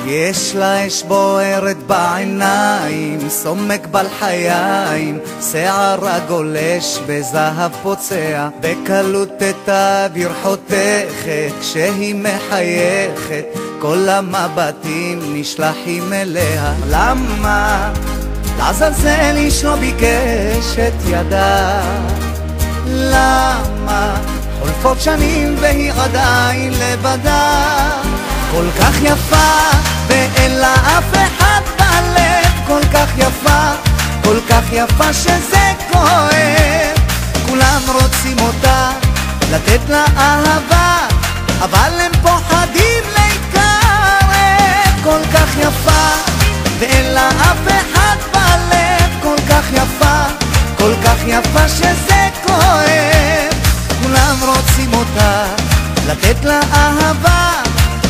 יש לה אש בוערת בעיניים, סומק בלחיים, שערה גולש בזהב פוצע, בקלות את האוויר חותכת, כשהיא מחייכת כל המבטים נשלחים אליה. למה? לעזאזל איש לא ביקש את ידה. למה? חולפות שנים והיא עדיין לבדה, כל כך יפה ואין לה אף אחד בלב, כל כך יפה, כל כך יפה שזה כואב. כולם רוצים אותה, לתת לה אהבה, אבל הם פוחדים להתקרב. כל כך יפה ואין לה אף אחד בלב, כל כך יפה, כל כך יפה שזה כואב. כולם רוצים אותה, לתת לה אהבה,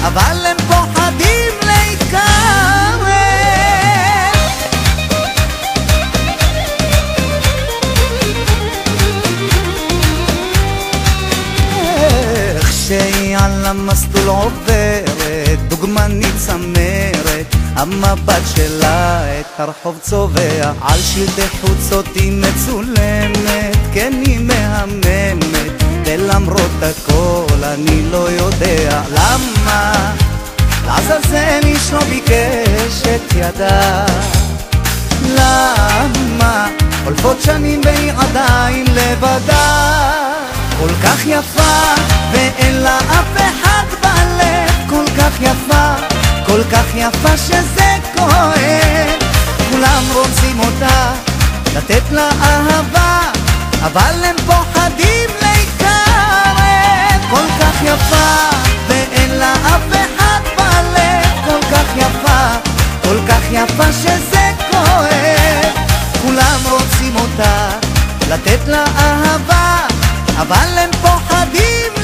אבל הם פוחדים להתקרב. איך שהיא על המסלול עוברת, דוגמנית צמרת, המבט שלה את הרחוב צובע, על שלטי חוצות היא מצולמת, כן היא מהממת, ולמרות הכל אני לא יודע למה. לעזאזל איש לא ביקש את ידה. למה? חולפות שנים והיא עדיין לבדה, כל כך יפה ואין לה אף אחד בלב, כל כך יפה, כל כך יפה שזה כואב. כולם רוצים אותה, לתת לה אהבה, אבל הם פוחדים להתקרב. כל כך יפה ואין לה אף אחד בלב, כל כך יפה, כל כך יפה שזה כואב. כולם רוצים אותה, לתת לה אהבה, אבל הם פוחדים